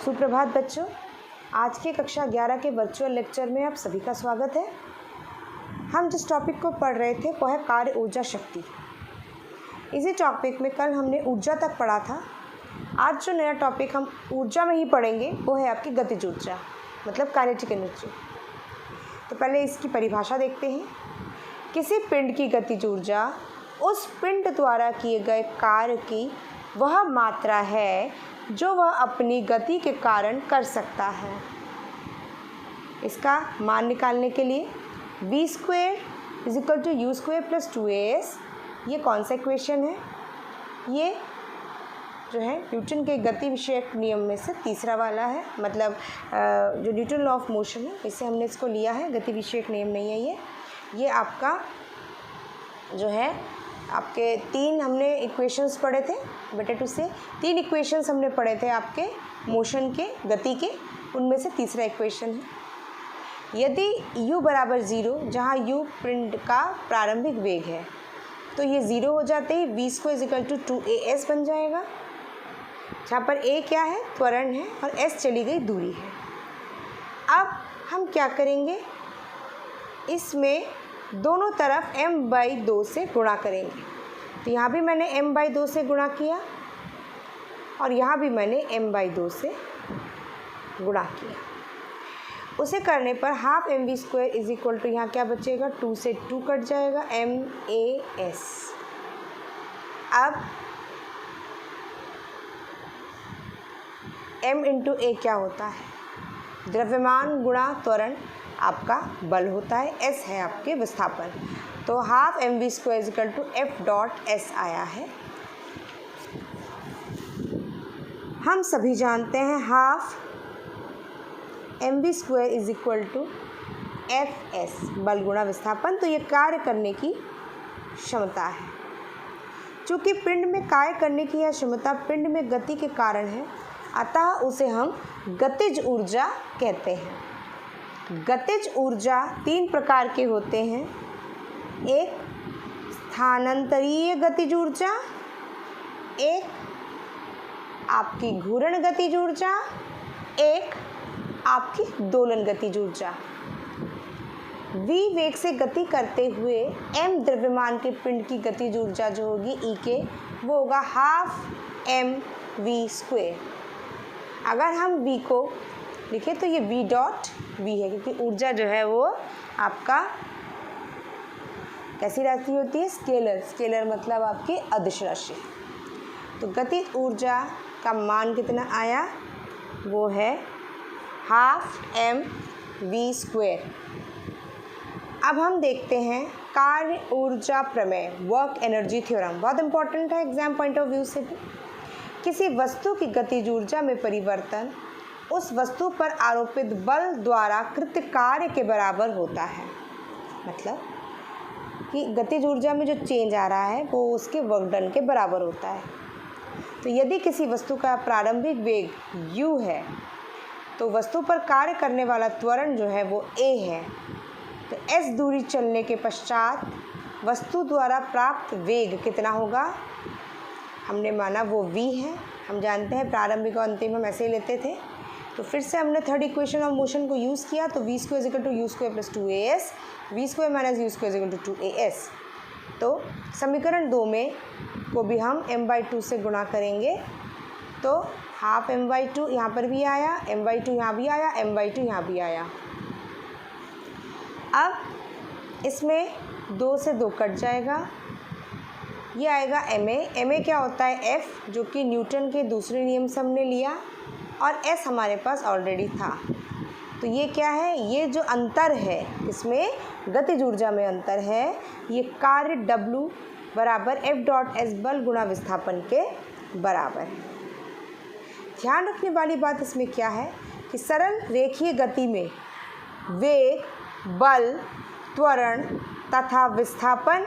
सुप्रभात बच्चों, आज के कक्षा 11 के वर्चुअल लेक्चर में आप सभी का स्वागत है। हम जिस टॉपिक को पढ़ रहे थे वो है कार्य ऊर्जा शक्ति। इसी टॉपिक में कल हमने ऊर्जा तक पढ़ा था। आज जो नया टॉपिक हम ऊर्जा में ही पढ़ेंगे वो है आपकी गतिज ऊर्जा, मतलब काइनेटिक एनर्जी। तो पहले इसकी परिभाषा देखते हैं। किसी पिंड की गतिज ऊर्जा उस पिंड द्वारा किए गए कार्य की वह मात्रा है जो वह अपनी गति के कारण कर सकता है। इसका मान निकालने के लिए v square is equal to u square plus 2as, ये कौन सा इक्वेशन है? ये जो है न्यूटन के गति विषयक नियम में से तीसरा वाला है। मतलब जो न्यूटन लॉ ऑफ मोशन है इससे हमने इसको लिया है, गति विषयक नियम नहीं है ये आपका जो है आपके तीन हमने इक्वेशंस पढ़े थे बेटा टू से। तीन इक्वेशंस हमने पढ़े थे आपके मोशन के, गति के, उनमें से तीसरा इक्वेशन है। यदि u बराबर 0, जहाँ u पिंड का प्रारंभिक वेग है, तो ये 0 हो जाते ही v square is equal to 2as बन जाएगा, जहाँ पर a क्या है? त्वरण है, और s चली गई दूरी है। अब हम क्या करेंगे, इसमें दोनों तरफ m/2 से गुणा करेंगे। तो यहाँ भी मैंने m/2 से गुणा किया और यहाँ भी मैंने m/2 से गुणा किया। उसे करने पर half mv square is equal to यहाँ क्या बचेगा? 2 से 2 कट जाएगा,mas। अब m इंटू a क्या होता है? द्रव्यमान गुणा त्वरण आपका बल होता है, s है आपके विस्थापन। तो half mv square is equal to f dot s आया है। हम सभी जानते हैं half mv square is equal to fs, बल गुणा विस्थापन। तो ये कार्य करने की क्षमता है। चूँकि पिंड में कार्य करने की यह क्षमता पिंड में गति के कारण है, अतः उसे हम गतिज ऊर्जा कहते हैं। गतिज ऊर्जा तीन प्रकार के होते हैं। एक स्थानांतरीय गतिज ऊर्जा, एक आपकी घूर्ण गतिज ऊर्जा, एक आपकी दोलन गतिज ऊर्जा। v वेग से गति करते हुए m द्रव्यमान के पिंड की गतिज ऊर्जा जो होगी E के, वो होगा हाफ mv स्क्वेयर। अगर हम v को लिखे तो ये v डॉट v है, क्योंकि ऊर्जा जो है वो आपका कैसी राशि होती है? स्केलर। स्केलर मतलब आपकी अदिश राशि। तो गतिज ऊर्जा का मान कितना आया? वो है हाफ mv स्क्वेयर। अब हम देखते हैं कार्य ऊर्जा प्रमेय, वर्क एनर्जी थ्योरम। बहुत इंपॉर्टेंट है एग्जाम पॉइंट ऑफ व्यू से भी। किसी वस्तु की गतिज ऊर्जा में परिवर्तन उस वस्तु पर आरोपित बल द्वारा कृत कार्य के बराबर होता है। मतलब कि गतिज ऊर्जा में जो चेंज आ रहा है वो उसके वर्क डन के बराबर होता है। तो यदि किसी वस्तु का प्रारंभिक वेग u है, तो वस्तु पर कार्य करने वाला त्वरण जो है वो a है। तो s दूरी चलने के पश्चात वस्तु द्वारा प्राप्त वेग कितना होगा? हमने माना वो v है। हम जानते हैं प्रारंभिक और अंतिम हम ऐसे ही लेते थे। तो फिर से हमने थर्ड इक्वेशन ऑफ मोशन को यूज़ किया। तो v square is equal to u square plus 2as, v square minus u square is equal to 2as। तो समीकरण 2 में को भी हम m/2 से गुणा करेंगे। तो हाफ m/2 यहाँ पर भी आया, m/2 यहाँ भी आया, m/2 यहाँ भी आया। अब इसमें 2 से 2 कट जाएगा, ये आएगा ma क्या होता है? f, जो कि न्यूटन के दूसरे नियम से हमने लिया, और s हमारे पास ऑलरेडी था। तो ये क्या है? ये जो अंतर है इसमें गतिज ऊर्जा में अंतर है, ये कार्य w बराबर f डॉट s बल गुणा विस्थापन के बराबर है। ध्यान रखने वाली बात इसमें क्या है कि सरल रेखीय गति में वेग, बल, त्वरण तथा विस्थापन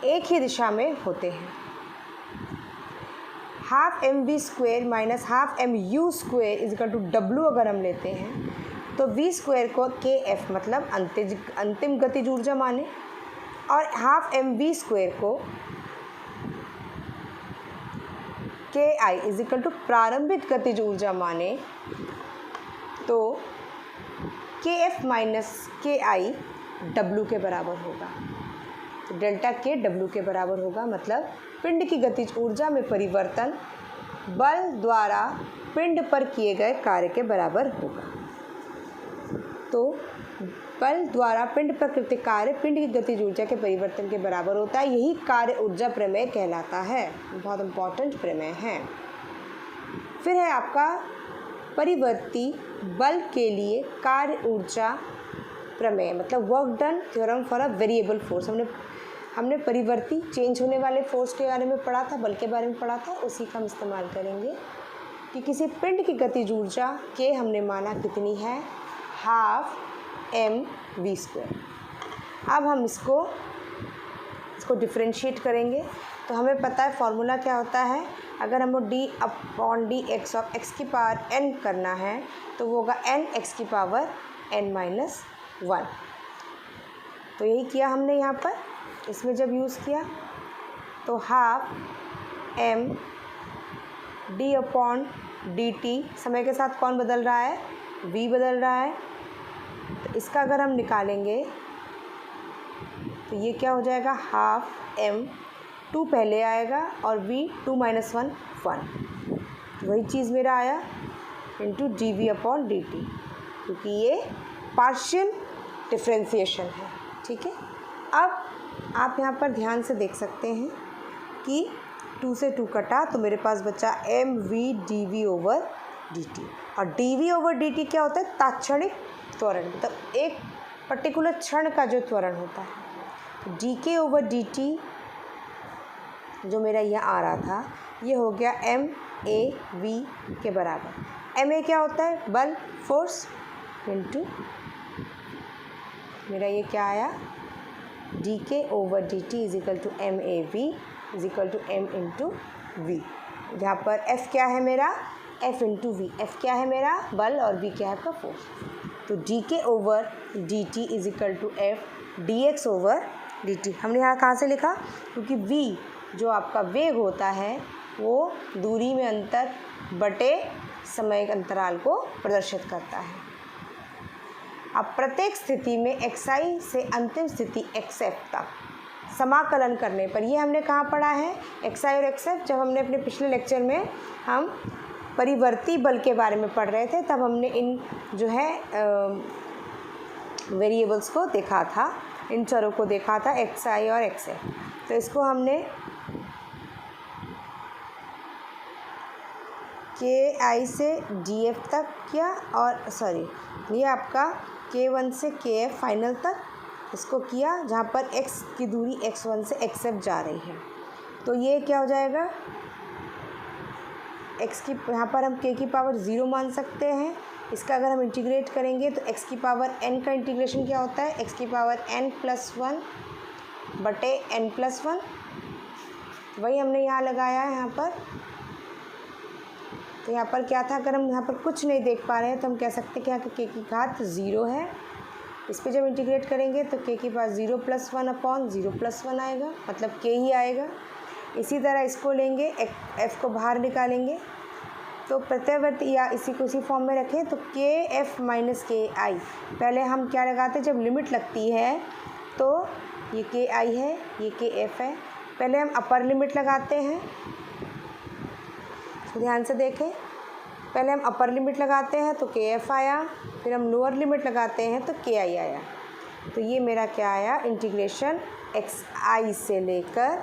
एक ही दिशा में होते हैं। Half mv square minus half mu square is equal to w अगर हम लेते हैं, तो v स्क्वेयर को kf मतलब अंतिम गतिज ऊर्जा माने, और हाफ mv स्क्वेयर को के आई इज इक्वल टू प्रारंभिक गतिज ऊर्जा माने तो के एफ माइनस के आई डब्ल्यू के बराबर होगा। तो डेल्टा के डब्ल्यू के बराबर होगा, मतलब पिंड की गतिज ऊर्जा में परिवर्तन बल द्वारा पिंड पर किए गए कार्य के बराबर होगा। तो बल द्वारा पिंड पर कृत कार्य पिंड की गतिज ऊर्जा के परिवर्तन के बराबर होता है। यही कार्य ऊर्जा प्रमेय कहलाता है, बहुत इम्पॉर्टेंट प्रमेय है। फिर है आपका परिवर्ती बल के लिए कार्य ऊर्जा प्रमेय, मतलब work done theorem for a variable force. हमने परिवर्ती चेंज होने वाले फोर्स के बारे में पढ़ा था, बल के बारे में पढ़ा था, उसी का हम इस्तेमाल करेंगे कि किसी पिंड की गतिज ऊर्जा के हमने माना कितनी है, हाफ mv²। अब हम इसको डिफ्रेंशिएट करेंगे तो हमें पता है फॉर्मूला क्या होता है। अगर हमको d/dx ऑफ x की पावर n करना है तो वो होगा n x की पावर n-1। तो यही किया हमने यहाँ पर, इसमें जब यूज़ किया तो हाफ m d/dt, समय के साथ कौन बदल रहा है, v बदल रहा है। तो इसका अगर हम निकालेंगे तो ये क्या हो जाएगा, हाफ m, 2 पहले आएगा और v 2 - 1 1, वही चीज़ मेरा आया इंटू dv/dt, क्योंकि ये पार्शियल डिफ्रेंसिएशन है। ठीक है, अब आप यहाँ पर ध्यान से देख सकते हैं कि 2 से 2 कटा तो मेरे पास बचा mv dv/dt। और dv/dt क्या होता है, तात्क्षणिक त्वरण, मतलब एक पर्टिकुलर क्षण का जो त्वरण होता है। तो dk/dt जो मेरा यहाँ आ रहा था ये हो गया ma/v के बराबर। ma क्या होता है, बल, फोर्स, इनटू मेरा ये क्या आया, dk/dt is equal to ma/v is equal to m into v. यहाँ पर f क्या है मेरा, f इंटू वी। f क्या है मेरा, बल, और v क्या है आपका, फोर्स। तो dk/dt is equal to f dx/dt। हमने यहाँ कहाँ से लिखा, क्योंकि v जो आपका वेग होता है वो दूरी में अंतर बटे समय अंतराल को प्रदर्शित करता है। अब प्रत्येक स्थिति में xi से अंतिम स्थिति xf तक समाकलन करने पर, ये हमने कहाँ पढ़ा है, xi और xf, जब हमने अपने पिछले लेक्चर में हम परिवर्ती बल के बारे में पढ़ रहे थे, तब हमने इन जो है वेरिएबल्स को देखा था, इन चरों को देखा था, xi और xf। तो इसको हमने ki से df तक किया, और सॉरी ये आपका k1 से kf फाइनल तक इसको किया, जहाँ पर x की दूरी x1 से xf जा रही है। तो ये क्या हो जाएगा, x की यहाँ पर हम k की पावर 0 मान सकते हैं। इसका अगर हम इंटीग्रेट करेंगे तो x की पावर n का इंटीग्रेशन क्या होता है, x की पावर n+1 बटे n+1, वही हमने यहाँ लगाया है यहाँ पर। तो यहाँ पर क्या था, अगर हम यहाँ पर कुछ नहीं देख पा रहे हैं तो हम कह सकते हैं कि यहाँ k की घात 0 है। इस पर जब इंटीग्रेट करेंगे तो k की पावर 0+1/0+1 आएगा, मतलब k ही आएगा। इसी तरह इसको लेंगे, f को बाहर निकालेंगे तो प्रत्ययवर्ती या इसी को इसी फॉर्म में रखें तो kf माइनस ki, पहले हम क्या लगाते हैं, जब लिमिट लगती है तो ये ki है, ये kf है। पहले हम अपर लिमिट लगाते हैं, ध्यान से देखें, पहले हम अपर लिमिट लगाते हैं तो kf आया, फिर हम लोअर लिमिट लगाते हैं तो ki आया। तो ये मेरा क्या आया, इंटीग्रेशन xi से लेकर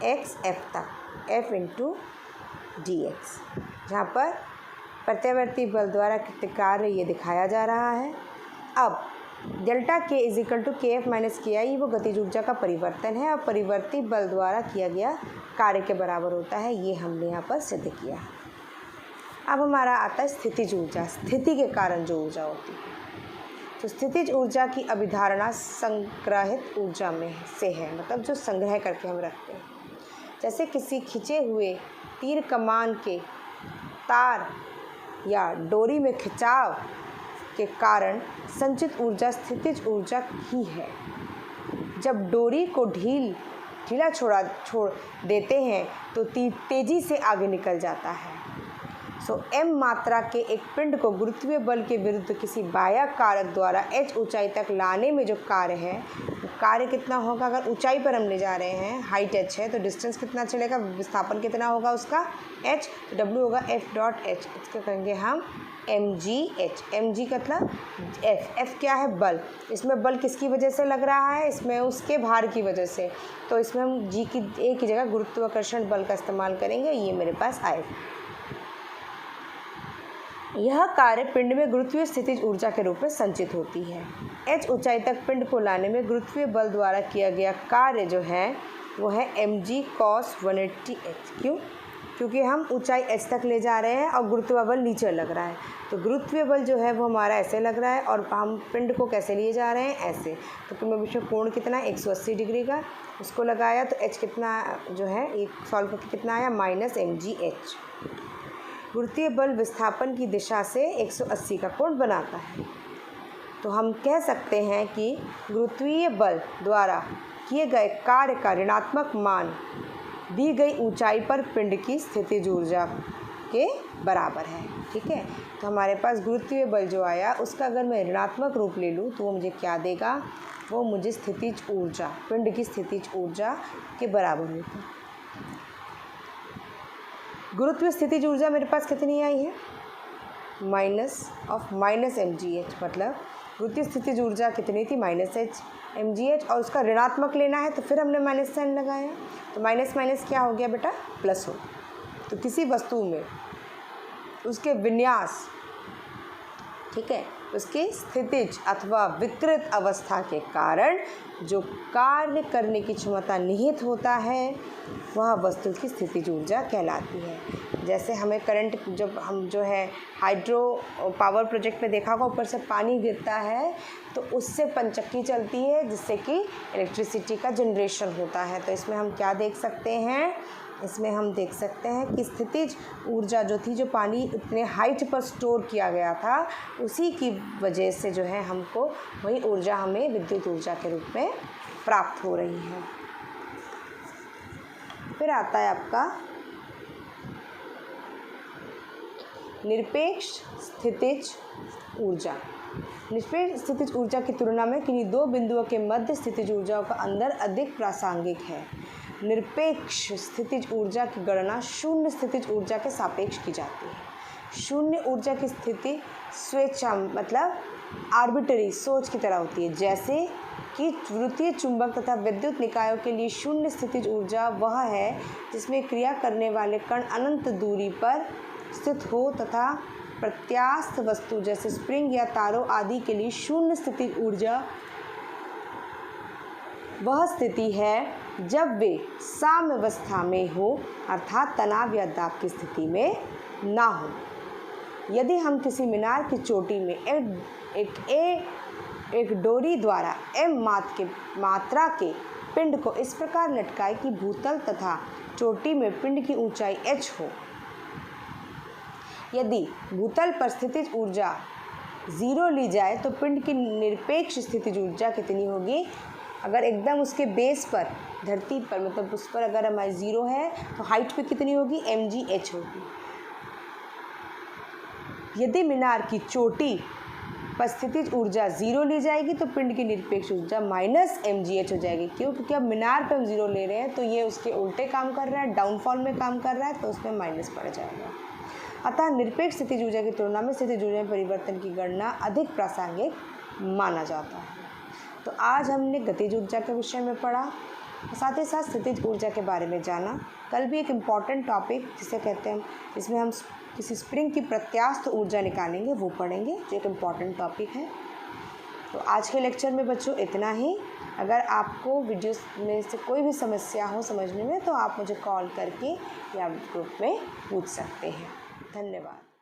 xf तक, f इंटू dx, जहाँ पर प्रत्ययवर्ती बल द्वारा कृत कार्य ये दिखाया जा रहा है। अब delta k is equal to kf minus ki, वो गतिज ऊर्जा का परिवर्तन है और परिवर्ती बल द्वारा किया गया कार्य के बराबर होता है, ये हमने यहाँ पर सिद्ध किया। अब हमारा आता है स्थितिज ऊर्जा, स्थिति के कारण जो ऊर्जा होती है। तो स्थितिज ऊर्जा की अभिधारणा संग्रहित ऊर्जा में से है, मतलब जो संग्रह करके हम रखते हैं। जैसे किसी खिंचे हुए तीर कमान के तार या डोरी में खिंचाव के कारण संचित ऊर्जा स्थितिज ऊर्जा ही है। जब डोरी को ढील ढीला छोड़ देते हैं तो तेज़ी से आगे निकल जाता है। m मात्रा के एक पिंड को गुरुत्वीय बल के विरुद्ध किसी बाह्य कारक द्वारा h ऊंचाई तक लाने में जो कार्य है, कार्य कितना होगा? अगर ऊंचाई पर हम ले जा रहे हैं, हाइट h है, तो डिस्टेंस कितना चलेगा, विस्थापन कितना होगा उसका h, तो w होगा F.h। इसको कहेंगे हम mgh। mg का मतलब f क्या है? बल। इसमें बल किसकी वजह से लग रहा है? इसमें उसके भार की वजह से। तो इसमें हम g की a की जगह गुरुत्वाकर्षण बल का इस्तेमाल करेंगे, ये मेरे पास आएगा। यह कार्य पिंड में गुरुत्वीय स्थितिज ऊर्जा के रूप में संचित होती है। h ऊंचाई तक पिंड को लाने में गुरुत्वीय बल द्वारा किया गया कार्य जो है वो है mg cos 180h। क्यों? क्योंकि हम ऊंचाई h तक ले जा रहे हैं और गुरुत्वीय बल नीचे लग रहा है, तो गुरुत्वीय बल जो है वो हमारा ऐसे लग रहा है और हम पिंड को कैसे लिए जा रहे हैं? ऐसे। तो कि बीच में कोण कितना है? 180 डिग्री का, उसको लगाया तो h कितना जो है, एक सॉल्व करके कितना आया? -mgh। गुरुत्वीय बल विस्थापन की दिशा से 180 का कोण बनाता है। तो हम कह सकते हैं कि गुरुत्वीय बल द्वारा किए गए कार्य का ऋणात्मक मान दी गई ऊंचाई पर पिंड की स्थितिज ऊर्जा के बराबर है। ठीक है, तो हमारे पास गुरुत्वीय बल जो आया उसका अगर मैं ऋणात्मक रूप ले लूँ तो वो मुझे क्या देगा? वो मुझे स्थितिज ऊर्जा, पिंड की स्थितिज ऊर्जा के बराबर होगी। गुरुत्वीय स्थितिज ऊर्जा मेरे पास कितनी आई है? -mgh। मतलब गुरुत्वीय स्थितिज ऊर्जा कितनी थी? -mgh, और उसका ऋणात्मक लेना है तो फिर हमने माइनस साइन लगाया, तो माइनस माइनस क्या हो गया बेटा? प्लस हो। तो किसी वस्तु में उसके विन्यास, ठीक है, उसकी स्थितिज अथवा विकृत अवस्था के कारण जो कार्य करने की क्षमता निहित होता है वह वस्तु की स्थितिज ऊर्जा कहलाती है। जैसे हमें करंट, जब हम जो है हाइड्रो पावर प्रोजेक्ट में देखा होगा, ऊपर से पानी गिरता है तो उससे पंचक्की चलती है जिससे कि इलेक्ट्रिसिटी का जनरेशन होता है। तो इसमें हम क्या देख सकते हैं? इसमें हम देख सकते हैं कि स्थितिज ऊर्जा जो थी, जो पानी इतने हाइट पर स्टोर किया गया था, उसी की वजह से जो है हमको वही ऊर्जा हमें विद्युत ऊर्जा के रूप में प्राप्त हो रही है। फिर आता है आपका निरपेक्ष स्थितिज ऊर्जा। निरपेक्ष स्थितिज ऊर्जा की तुलना में किन्हीं दो बिंदुओं के मध्य स्थितिज ऊर्जाओं का अंतर अधिक प्रासंगिक है। निरपेक्ष स्थितिज ऊर्जा की गणना शून्य स्थितिज ऊर्जा के सापेक्ष की जाती है। शून्य ऊर्जा की स्थिति स्वेच्छा, मतलब आर्बिट्ररी, सोच की तरह होती है। जैसे कि वृत्तीय चुंबक तथा विद्युत निकायों के लिए शून्य स्थितिज ऊर्जा वह है जिसमें क्रिया करने वाले कण अनंत दूरी पर स्थित हो, तथा प्रत्यास्थ वस्तु जैसे स्प्रिंग या तारों आदि के लिए शून्य स्थितिज ऊर्जा वह स्थिति है जब वे साम्यावस्था में हो, अर्थात तनाव या दाब की स्थिति में ना हो। यदि हम किसी मीनार की चोटी में एक डोरी द्वारा m मात्रा के पिंड को इस प्रकार लटकाए कि भूतल तथा चोटी में पिंड की ऊंचाई h हो, यदि भूतल पर स्थितिज ऊर्जा 0 ली जाए तो पिंड की निरपेक्ष स्थितिज ऊर्जा कितनी होगी? अगर एकदम उसके बेस पर, धरती पर, मतलब उस पर अगर हमारी 0 है तो हाइट पे कितनी होगी? mgh होगी। यदि मीनार की चोटी पर स्थितिज ऊर्जा 0 ली जाएगी तो पिंड की निरपेक्ष ऊर्जा -mgh हो जाएगी। क्यों? क्योंकि अब मीनार पे हम 0 ले रहे हैं तो ये उसके उल्टे काम कर रहा है, डाउनफॉल में काम कर रहा है, तो उसमें माइनस पड़ जाएगा। अतः निरपेक्ष स्थितिज ऊर्जा की तुलना में स्थितिज ऊर्जा में परिवर्तन की गणना अधिक प्रासंगिक माना जाता है। तो आज हमने गतिज ऊर्जा के विषय में पढ़ा, साथ ही साथ स्थितिज ऊर्जा के बारे में जाना। कल भी एक इम्पॉर्टेंट टॉपिक जिसे कहते हैं, इसमें हम किसी स्प्रिंग की प्रत्यास्थ ऊर्जा निकालेंगे, वो पढ़ेंगे, जो एक इम्पॉर्टेंट टॉपिक है। तो आज के लेक्चर में बच्चों इतना ही। अगर आपको वीडियोस में से कोई भी समस्या हो समझने में तो आप मुझे कॉल करके या ग्रुप में पूछ सकते हैं। धन्यवाद।